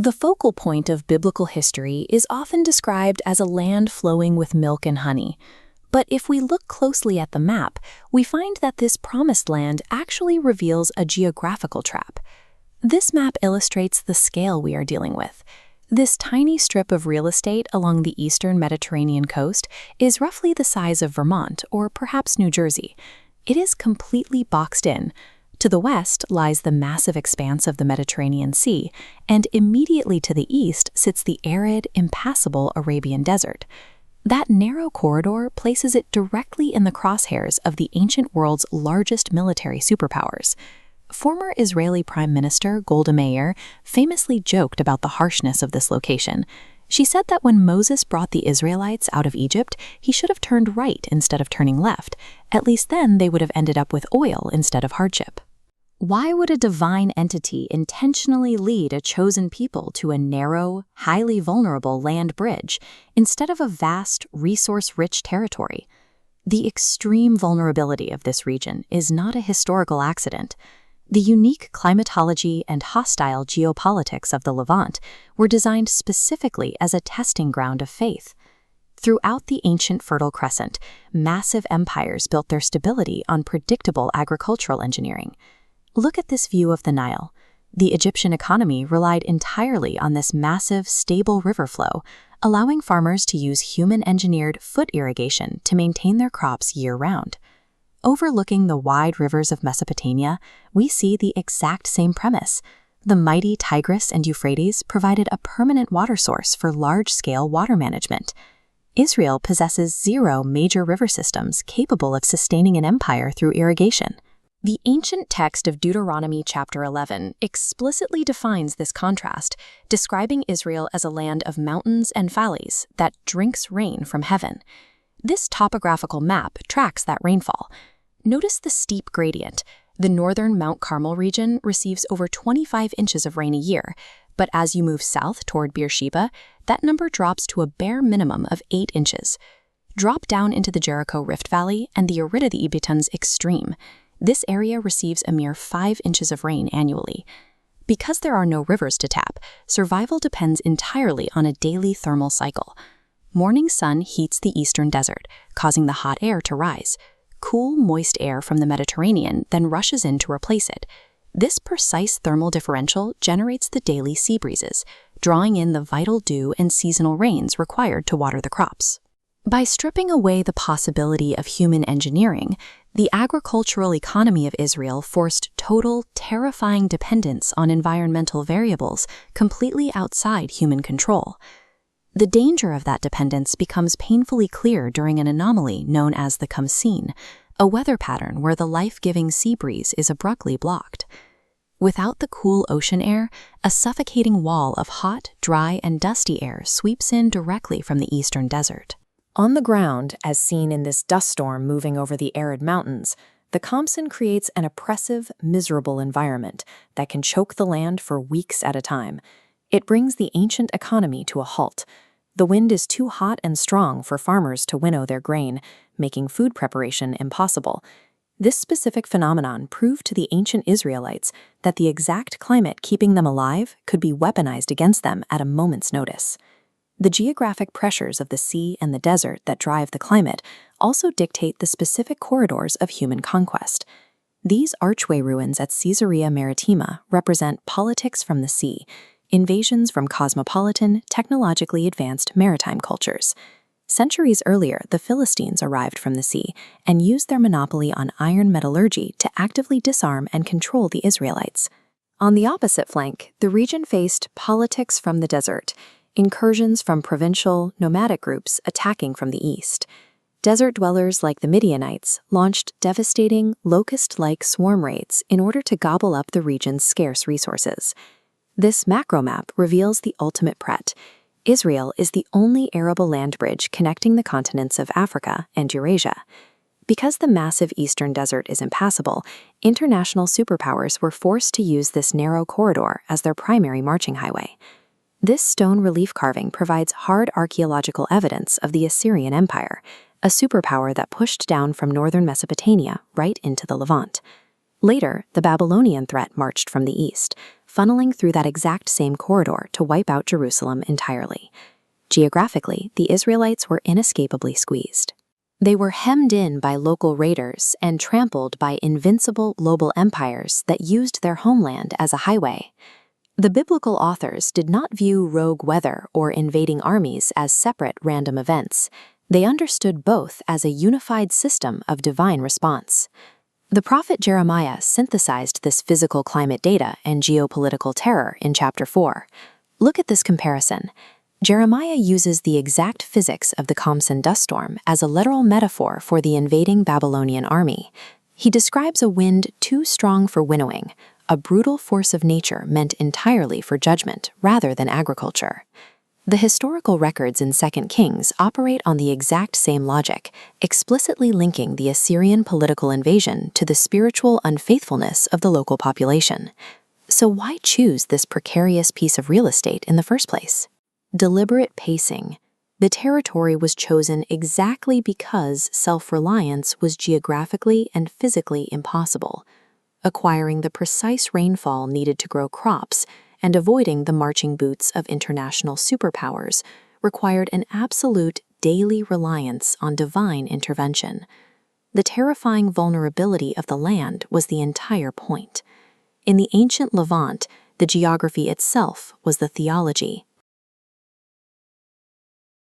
The focal point of biblical history is often described as a land flowing with milk and honey. But if we look closely at the map, we find that this promised land actually reveals a geographical trap. This map illustrates the scale we are dealing with. This tiny strip of real estate along the eastern Mediterranean coast is roughly the size of Vermont or perhaps New Jersey. It is completely boxed in. To the west lies the massive expanse of the Mediterranean Sea, and immediately to the east sits the arid, impassable Arabian Desert. That narrow corridor places it directly in the crosshairs of the ancient world's largest military superpowers. Former Israeli Prime Minister Golda Meir famously joked about the harshness of this location. She said that when Moses brought the Israelites out of Egypt, he should have turned right instead of turning left. At least then they would have ended up with oil instead of hardship. Why would a divine entity intentionally lead a chosen people to a narrow, highly vulnerable land bridge instead of a vast, resource-rich territory? The extreme vulnerability of this region is not a historical accident. The unique climatology and hostile geopolitics of the Levant were designed specifically as a testing ground of faith. Throughout the ancient Fertile Crescent, massive empires built their stability on predictable agricultural engineering. Look at this view of the Nile. The Egyptian economy relied entirely on this massive, stable river flow, allowing farmers to use human-engineered foot irrigation to maintain their crops year-round. Overlooking the wide rivers of Mesopotamia, we see the exact same premise. The mighty Tigris and Euphrates provided a permanent water source for large-scale water management. Israel possesses 0 major river systems capable of sustaining an empire through irrigation. The ancient text of Deuteronomy chapter 11 explicitly defines this contrast, describing Israel as a land of mountains and valleys that drinks rain from heaven. This topographical map tracks that rainfall. Notice the steep gradient. The northern Mount Carmel region receives over 25 inches of rain a year, but as you move south toward Beersheba, that number drops to a bare minimum of 8 inches. Drop down into the Jericho Rift Valley and the Arida the Ibeton's extreme. This area receives a mere 5 inches of rain annually. Because there are no rivers to tap, survival depends entirely on a daily thermal cycle. Morning sun heats the eastern desert, causing the hot air to rise. Cool, moist air from the Mediterranean then rushes in to replace it. This precise thermal differential generates the daily sea breezes, drawing in the vital dew and seasonal rains required to water the crops. By stripping away the possibility of human engineering, the agricultural economy of Israel forced total, terrifying dependence on environmental variables completely outside human control. The danger of that dependence becomes painfully clear during an anomaly known as the Khamsin, a weather pattern where the life-giving sea breeze is abruptly blocked. Without the cool ocean air, a suffocating wall of hot, dry, and dusty air sweeps in directly from the eastern desert. On the ground, as seen in this dust storm moving over the arid mountains, the Khamsin creates an oppressive, miserable environment that can choke the land for weeks at a time. It brings the ancient economy to a halt. The wind is too hot and strong for farmers to winnow their grain, making food preparation impossible. This specific phenomenon proved to the ancient Israelites that the exact climate keeping them alive could be weaponized against them at a moment's notice. The geographic pressures of the sea and the desert that drive the climate also dictate the specific corridors of human conquest. These archway ruins at Caesarea Maritima represent politics from the sea, invasions from cosmopolitan, technologically advanced maritime cultures. Centuries earlier, the Philistines arrived from the sea and used their monopoly on iron metallurgy to actively disarm and control the Israelites. On the opposite flank, the region faced politics from the desert, incursions from provincial, nomadic groups attacking from the east. Desert dwellers like the Midianites launched devastating, locust-like swarm raids in order to gobble up the region's scarce resources. This macro map reveals the ultimate pret. Israel is the only arable land bridge connecting the continents of Africa and Eurasia. Because the massive eastern desert is impassable, international superpowers were forced to use this narrow corridor as their primary marching highway. This stone relief carving provides hard archaeological evidence of the Assyrian Empire, a superpower that pushed down from northern Mesopotamia right into the Levant. Later, the Babylonian threat marched from the east, funneling through that exact same corridor to wipe out Jerusalem entirely. Geographically, the Israelites were inescapably squeezed. They were hemmed in by local raiders and trampled by invincible global empires that used their homeland as a highway. The biblical authors did not view rogue weather or invading armies as separate random events. They understood both as a unified system of divine response. The prophet Jeremiah synthesized this physical climate data and geopolitical terror in chapter 4. Look at this comparison. Jeremiah uses the exact physics of the Khamsin dust storm as a literal metaphor for the invading Babylonian army. He describes a wind too strong for winnowing, a brutal force of nature meant entirely for judgment rather than agriculture. The historical records in 2 Kings operate on the exact same logic, explicitly linking the Assyrian political invasion to the spiritual unfaithfulness of the local population. So why choose this precarious piece of real estate in the first place? Deliberate pacing. The territory was chosen exactly because self-reliance was geographically and physically impossible. Acquiring the precise rainfall needed to grow crops and avoiding the marching boots of international superpowers required an absolute daily reliance on divine intervention. The terrifying vulnerability of the land was the entire point. In the ancient Levant, the geography itself was the theology.